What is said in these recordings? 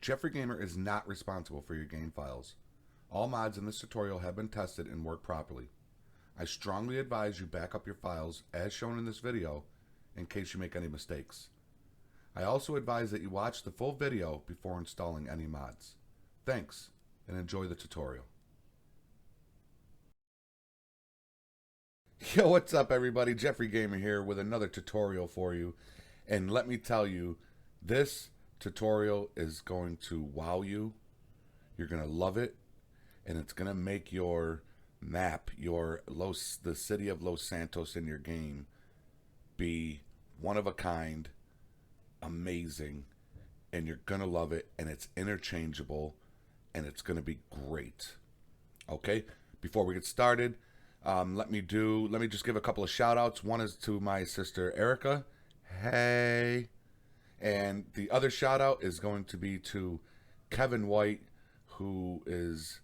Jeffrey Gamer is not responsible for your game files. All mods in this tutorial have been tested and work properly. I strongly advise you back up your files as shown in this video in case you make any mistakes. I also advise that you watch the full video before installing any mods. Thanks, and enjoy the tutorial. Yo, what's up everybody? Jeffrey Gamer here with another tutorial for you. And let me tell you, this tutorial is going to wow you. You're going to love it. And it's going to make your map, the city of Los Santos in your game be one of a kind, amazing, and you're going to love it, and it's interchangeable, and it's going to be great. Okay? Before we get started, let me just give a couple of shout outs. One is to my sister Erica. Hey. And the other shout out is going to be to Kevin White, who is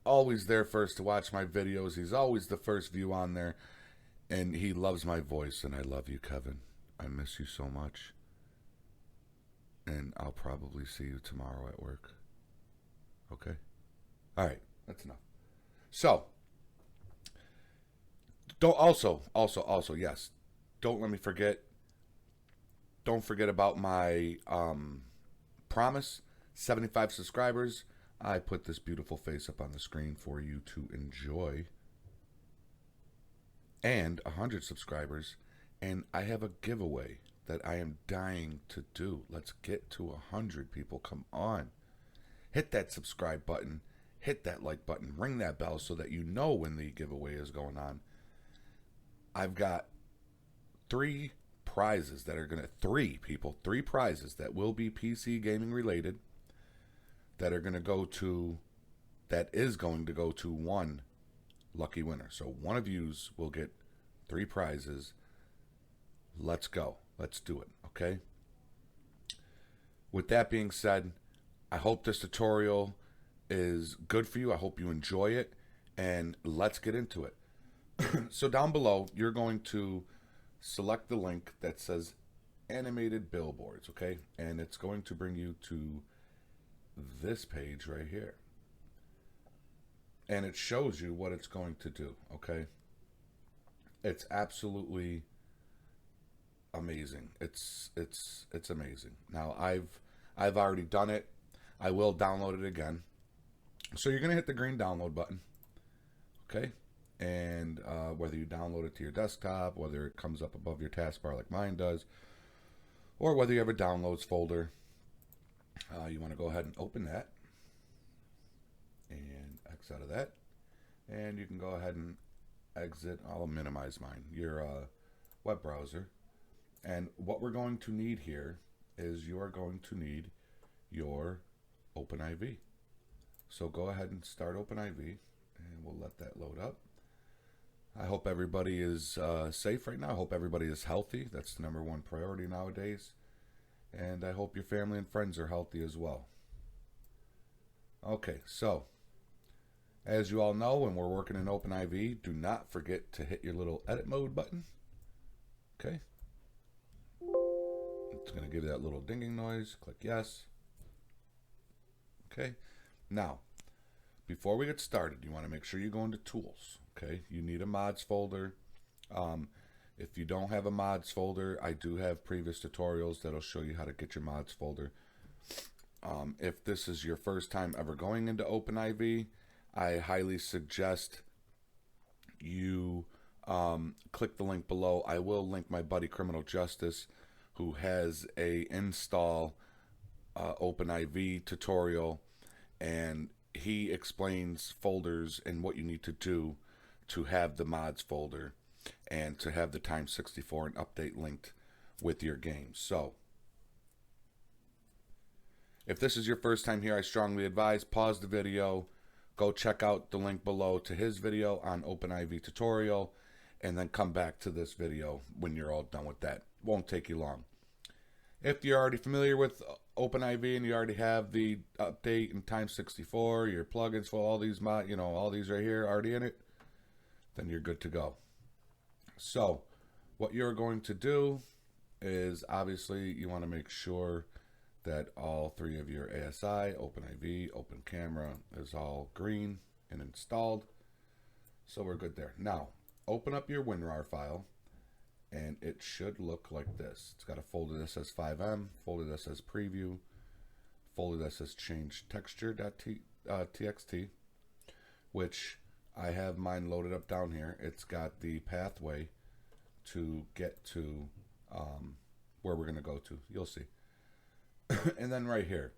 always there first to watch my videos. He's always the first view on there, and he loves my voice, and I love you, Kevin. I miss you so much. And I'll probably see you tomorrow at work. Okay? All right, that's enough. So, yes, don't let me forget. Don't forget about my promise. 75 subscribers. I put this beautiful face up on the screen for you to enjoy. And 100 subscribers. And I have a giveaway that I am dying to do. Let's get to 100 people. Come on. Hit that subscribe button. Hit that like button. Ring that bell so that you know when the giveaway is going on. I've got three prizes that are going to, three prizes that will be PC gaming related that is going to go to one lucky winner. So one of yous will get 3 prizes. Let's go. Let's do it. Okay. With that being said, I hope this tutorial is good for you. I hope you enjoy it, and let's get into it. So down below, you're going to select the link that says animated billboards, okay? And it's going to bring you to this page right here. And it shows you what it's going to do, okay? It's absolutely amazing. It's amazing. Now, I've already done it. I will download it again. So you're going to hit the green download button, okay? And whether you download it to your desktop, whether it comes up above your taskbar like mine does, or whether you have a downloads folder, you want to go ahead and open that and X out of that. And you can go ahead and exit. I'll minimize mine, your web browser. And what we're going to need here is you are going to need your OpenIV. So go ahead and start OpenIV, and we'll let that load up. I hope everybody is safe right now. I hope everybody is healthy. That's the #1 priority nowadays. And I hope your family and friends are healthy as well. Okay, so as you all know, when we're working in OpenIV, do not forget to hit your little edit mode button. Okay. It's going to give you that little dinging noise. Click yes. Okay. Now, before we get started, you want to make sure you go into Tools. Okay, you need a mods folder. If you don't have a mods folder, I do have previous tutorials that'll show you how to get your mods folder. If this is your first time ever going into OpenIV, I highly suggest you click the link below. I will link my buddy Criminal Justice, who has a install OpenIV tutorial, and he explains folders and what you need to do to have the mods folder and to have the Time64 and update linked with your game. So if this is your first time here, I strongly advise pause the video, go check out the link below to his video on OpenIV tutorial, and then come back to this video when you're all done with that. Won't take you long. If you're already familiar with OpenIV and you already have the update and Time64, your plugins for all these all these right here already in it, then you're good to go. So what you're going to do is obviously you want to make sure that all three of your ASI, OpenIV, Open Camera is all green and installed. So we're good there. Now, open up your WinRAR file, and it should look like this. It's got a folder that says 5M, folder that says preview, folder that says change texture.txt, which I have mine loaded up down here. It's got the pathway to get to where we're going to go to. You'll see. And then right here,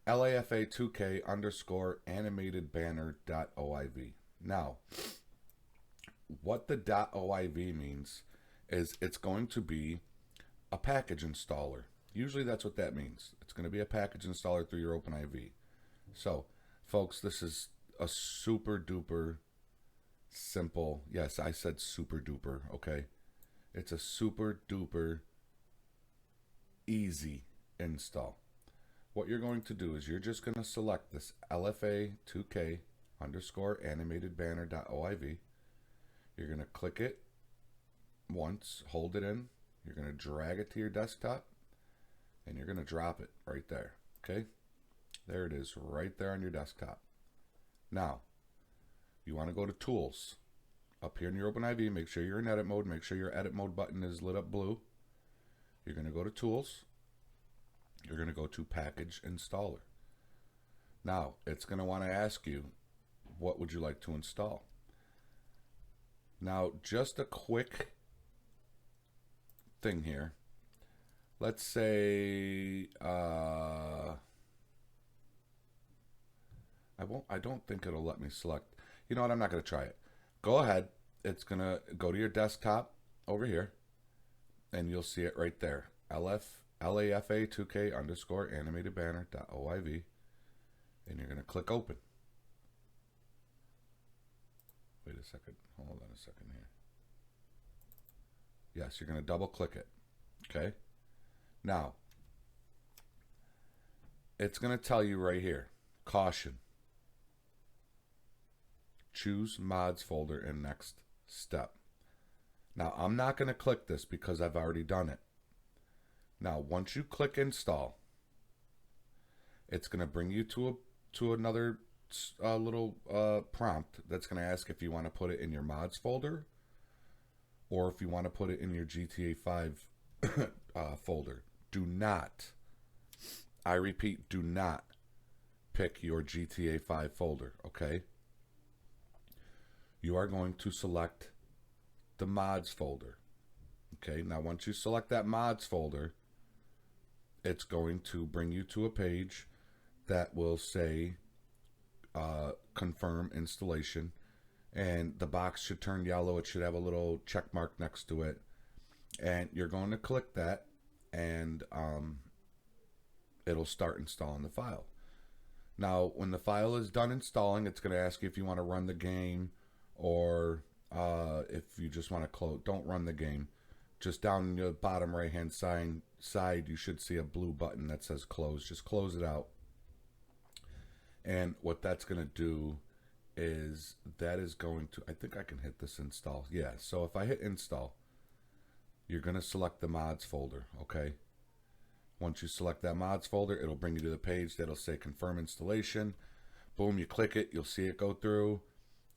LAFA2K underscore animated banner.oiv. Now, what the .oiv means is it's going to be a package installer. Usually that's what that means. It's going to be a package installer through your OpenIV. So, folks, this is a super duper simple, yes, I said super duper, okay? It's a super duper easy install. What you're going to do is you're just going to select this LFA2K underscore animated banner.oiv. You're going to click it once, hold it in, you're going to drag it to your desktop, and you're going to drop it right there. Okay, there it is right there on your desktop. Now you want to go to tools up here in your OpenIV. Make sure you're in edit mode. Make sure your edit mode button is lit up blue. You're going to go to tools. You're going to go to package installer. Now it's going to want to ask you, what would you like to install? Now, just a quick thing here. Let's say I don't think it'll let me select. You know what? I'm not going to try it. Go ahead. It's going to go to your desktop over here, and you'll see it right there. LAFA2K underscore animated banner.oiv, and you're going to click open. Wait a second. Hold on a second here. Yes, you're going to double click it. Okay. Now, it's going to tell you right here, caution. Choose mods folder in next step. Now, I'm not going to click this because I've already done it. Now, once you click install, it's going to bring you to another little prompt that's going to ask if you want to put it in your mods folder or if you want to put it in your GTA 5 folder. Do not, I repeat, do not pick your GTA 5 folder, okay? You are going to select the mods folder. Okay, now once you select that mods folder, it's going to bring you to a page that will say confirm installation, and the box should turn yellow. It should have a little check mark next to it, and you're going to click that, and it'll start installing the file. Now when the file is done installing, it's going to ask you if you want to run the game, or if you just want to close. Don't run the game. Just down in the bottom right hand side you should see a blue button that says close. Just close it out. And what that's going to do is that is going to, I think I can hit this install. Yeah, so if I hit install, you're going to select the mods folder, okay? Once you select that mods folder, it'll bring you to the page that'll say confirm installation. Boom, you click it, you'll see it go through.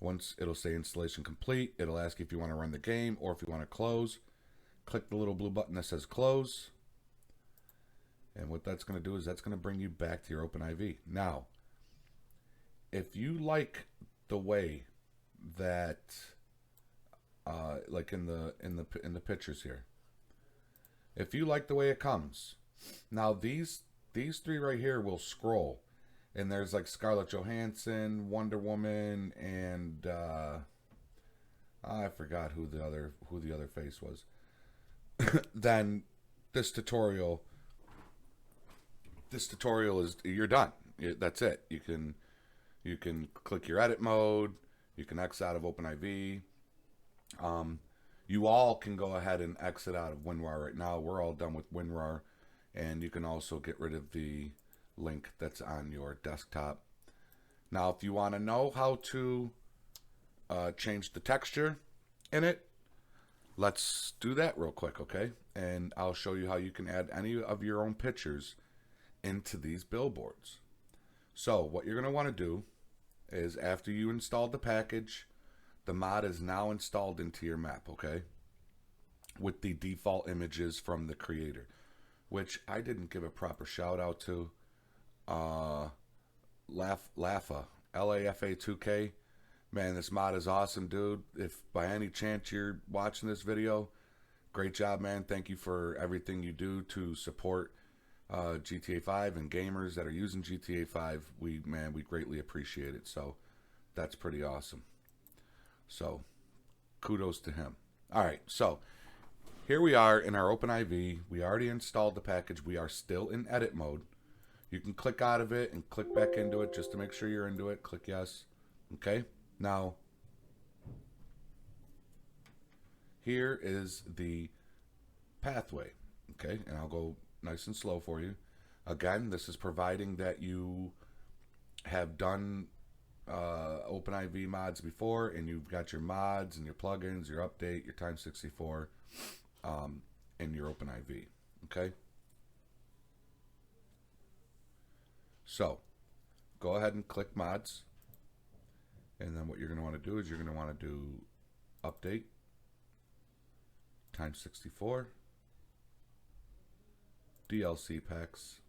Once it'll say installation complete, it'll ask you if you want to run the game or if you want to close. Click the little blue button that says close. And what that's going to do is that's going to bring you back to your OpenIV. Now, if you like the way that like in the pictures here, if you like the way it comes, now these three right here will scroll, and there's like Scarlett Johansson, Wonder Woman, and I forgot who the other face was. Then this tutorial is, you're done. That's it. You can click your edit mode. You can exit out of OpenIV. You all can go ahead and exit out of WinRAR right now. We're all done with WinRAR, and you can also get rid of the link that's on your desktop. Now, if you want to know how to change the texture in it, let's do that real quick, okay? And I'll show you how you can add any of your own pictures into these billboards. So what you're going to want to do is, after you installed the package, the mod is now installed into your map, okay? With the default images from the creator, which I didn't give a proper shout out to. Lafa, LAFA 2K. Man, this mod is awesome, dude. If by any chance you're watching this video, great job, man. Thank you for everything you do to support GTA 5 and gamers that are using GTA 5. We greatly appreciate it. So that's pretty awesome. So kudos to him. All right, so here we are in our OpenIV. We already installed the package. We are still in edit mode. You can click out of it and click back into it just to make sure you're into it. Click yes. Okay. Now, here is the pathway. Okay. And I'll go nice and slow for you. Again, this is providing that you have done OpenIV mods before, and you've got your mods and your plugins, your update, your Time64, and your OpenIV. Okay. So, go ahead and click mods, and then what you're going to want to do is you're going to want to do update, Time64, DLC packs.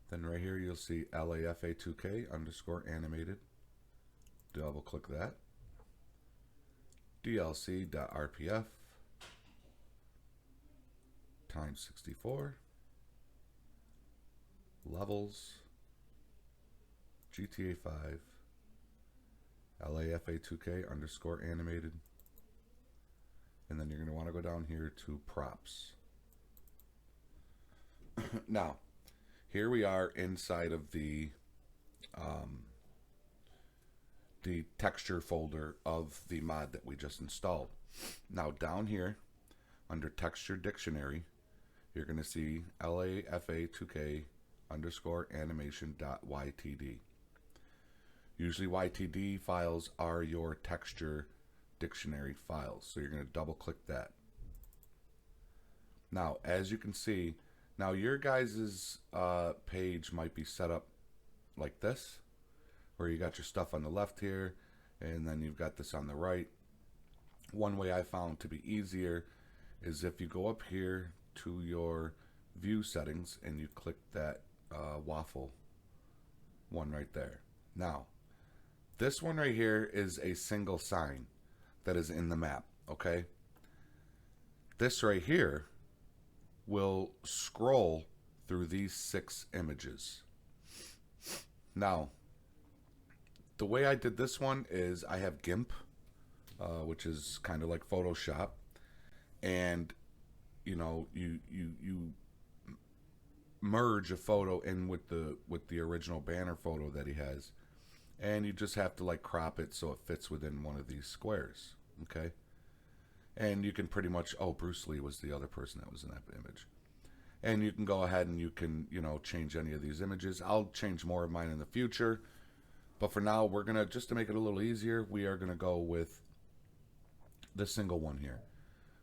Then right here you'll see LAFA2K underscore animated. Double click that. DLC.rpf, Time64. Levels, GTA 5, LAFA2K underscore animated, and then you're going to want to go down here to props. Now, here we are inside of the texture folder of the mod that we just installed. Now down here, under texture dictionary, you're going to see LAFA2K underscore animation.ytd. Usually YTD files are your texture dictionary files, so you're going to double click that. Now, as you can see, now your guys's page might be set up like this, where you got your stuff on the left here, and then you've got this on the right. One way I found to be easier is if you go up here to your view settings and you click that waffle one right there. Now, this one right here is a single sign that is in the map, okay? This right here will scroll through these 6 images. Now, the way I did this one is I have GIMP, which is kind of like Photoshop, and you know, you merge a photo in with the original banner photo that he has, and you just have to like crop it so it fits within one of these squares. Okay, and you can pretty much, oh, Bruce Lee was the other person that was in that image, and you can go ahead and you can, you know, change any of these images. I'll change more of mine in the future, but for now we're gonna, just to make it a little easier, we are gonna go with the single one here.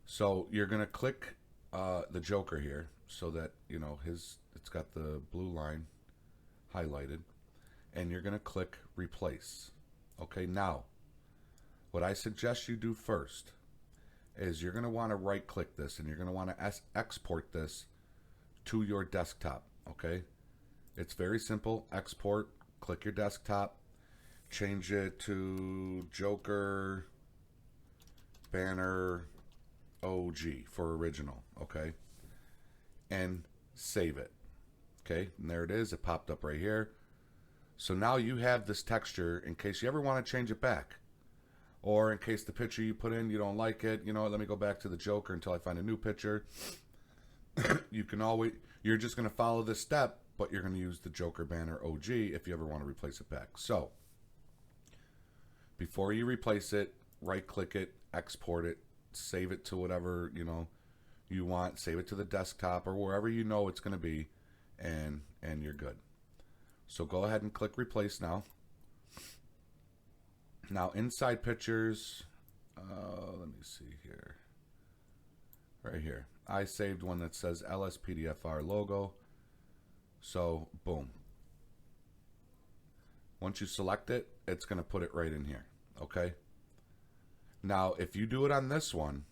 So you're gonna click the Joker here, so that, you know, it's got the blue line highlighted, and you're gonna click replace. Okay, now what I suggest you do first is you're gonna want to right click this, and you're gonna want to export this to your desktop. Okay, it's very simple. Export, click your desktop, change it to Joker banner OG for original. Okay, and save it. Okay, and there it is. It popped up right here. So now you have this texture in case you ever want to change it back, or in case the picture you put in, you don't like it. You know what, let me go back to the Joker until I find a new picture. You can always, you're just going to follow this step, but you're going to use the Joker banner OG if you ever want to replace it back. So before you replace it, right click it, export it, save it to whatever, you know, you want. Save it to the desktop or wherever you know it's going to be, and you're good. So go ahead and click replace now. Now inside pictures, let me see here. Right here, I saved one that says LSPDFR logo. So, boom. Once you select it, it's going to put it right in here. Okay? Now, if you do it on this one,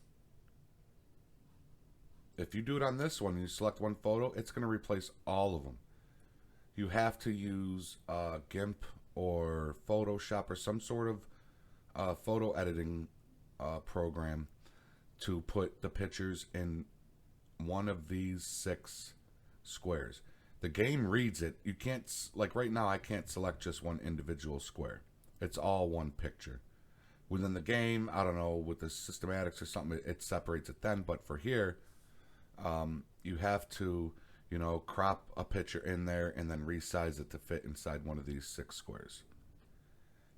and you select one photo, it's going to replace all of them. You have to use GIMP or Photoshop or some sort of photo editing program to put the pictures in one of these 6 squares. The game reads it. You can't, like right now, I can't select just one individual square. It's all one picture. Within the game, I don't know, with the systematics or something, it separates it then. But for here, you have to, you know, crop a picture in there and then resize it to fit inside one of these 6 squares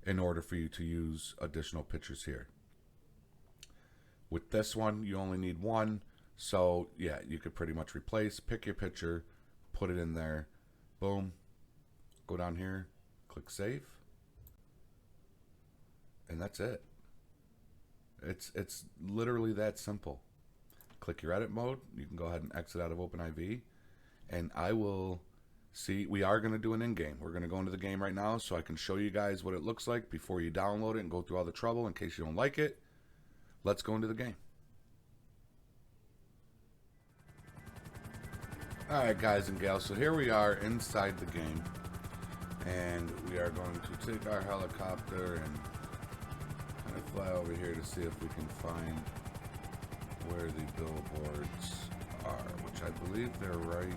in order for you to use additional pictures here. With this one, you only need one. So, yeah, you could pretty much replace, pick your picture, put it in there, boom, go down here, click save, and that's it. It's literally that simple. Click your edit mode. You can go ahead and exit out of OpenIV, and I will see. We are going to do an in-game. We're going to go into the game right now so I can show you guys what it looks like before you download it and go through all the trouble in case you don't like it. Let's go into the game. Alright guys and gals, so here we are inside the game, and we are going to take our helicopter and kind of fly over here to see if we can find where the billboards are, which I believe they're right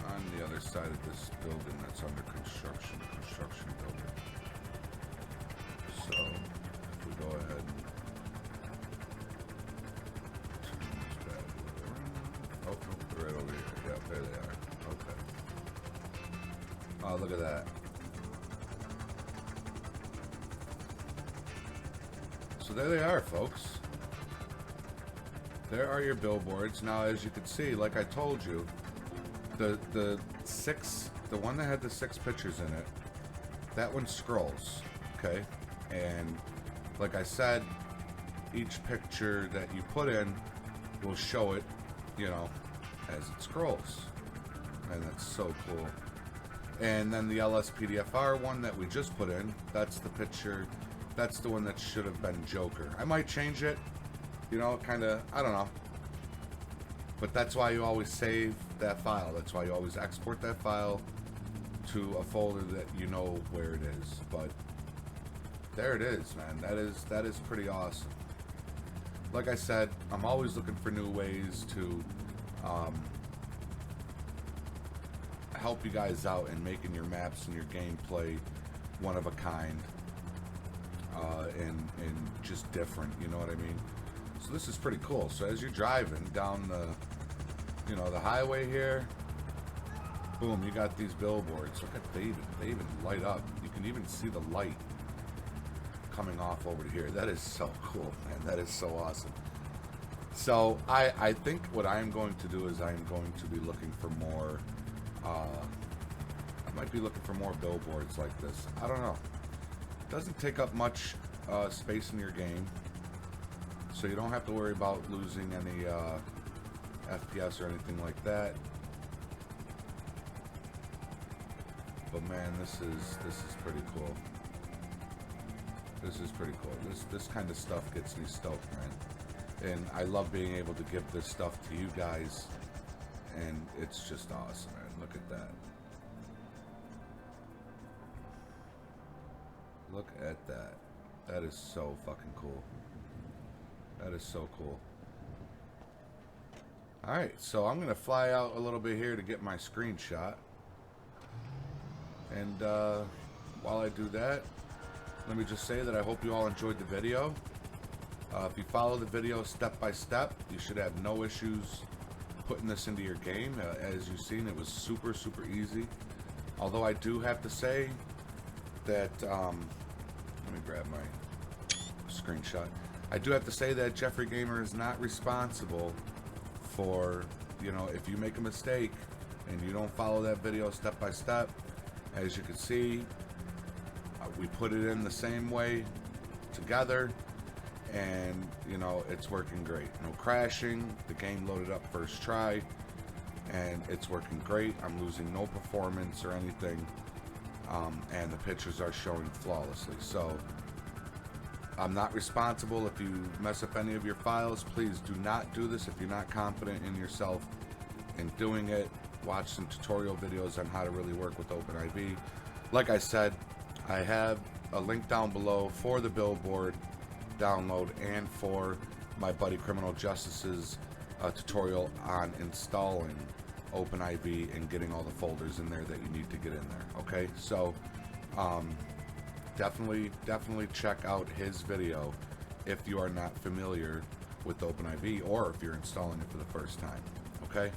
on the other side of this building that's under construction building. So if we go ahead and oh, they're right over here. Yeah, there they are. Okay. Oh, look at that. So there they are, folks. There are your billboards. Now, as you can see, like I told you, the one that had the 6 pictures in it, that one scrolls, okay? And like I said, each picture that you put in will show it, you know, as it scrolls. And that's so cool. And then the LSPDFR one that we just put in, that's the picture, that's the one that should have been Joker. I might change it, you know, kind of, I don't know. But that's why you always save that file. That's why you always export that file to a folder that you know where it is. But there it is, man. That is pretty awesome. Like I said, I'm always looking for new ways to help you guys out in making your maps and your gameplay one of a kind and just different, you know what I mean? So this is pretty cool. So as you're driving down the, you know, the highway here, boom, you got these billboards. Look at they even light up. You can even see the light coming off over here. That is so cool, man. That is so awesome. So I think what I am going to do is I am going to be looking for more I might be looking for more billboards like this. I don't know. It doesn't take up much space in your game, so you don't have to worry about losing any FPS or anything like that. But man, this is pretty cool. This is pretty cool. This kind of stuff gets me stoked, man. And I love being able to give this stuff to you guys. And it's just awesome, man. Look at that. Look at that. That is so fucking cool. That is so cool. Alright, so I'm going to fly out a little bit here to get my screenshot. And while I do that, let me just say that I hope you all enjoyed the video. If you follow the video step by step, you should have no issues putting this into your game. As you've seen, it was super easy. Although I do have to say that let me grab my screenshot. I do have to say that Jeffrey Gamer is not responsible for, you know, if you make a mistake and you don't follow that video step by step. As you can see, we put it in the same way together, and you know, it's working great. No crashing. The game loaded up first try. and it's working great. I'm losing no performance or anything, and the pictures are showing flawlessly. So I'm not responsible if you mess up any of your files. Please do not do this if you're not confident in yourself in doing it. Watch some tutorial videos on how to really work with OpenIV. Like I said, I have a link down below for the Billboard download and for my buddy Criminal Justice's tutorial on installing OpenIV and getting all the folders in there that you need to get in there. Okay, so definitely check out his video if you are not familiar with OpenIV or if you're installing it for the first time. Okay,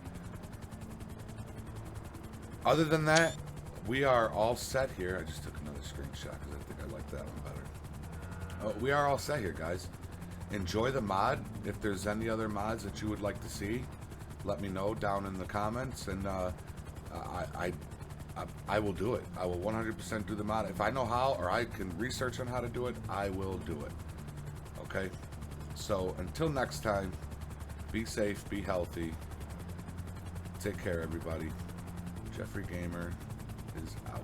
other than that, we are all set here. I just took another screenshot because I think I like that one better. We are all set here, guys. Enjoy the mod. If there's any other mods that you would like to see, let me know down in the comments, and I will do it. I will 100% do the mod. If I know how, or I can research on how to do it, I will do it. Okay? So until next time, be safe, be healthy. Take care, everybody. Jeffrey Gamer is out.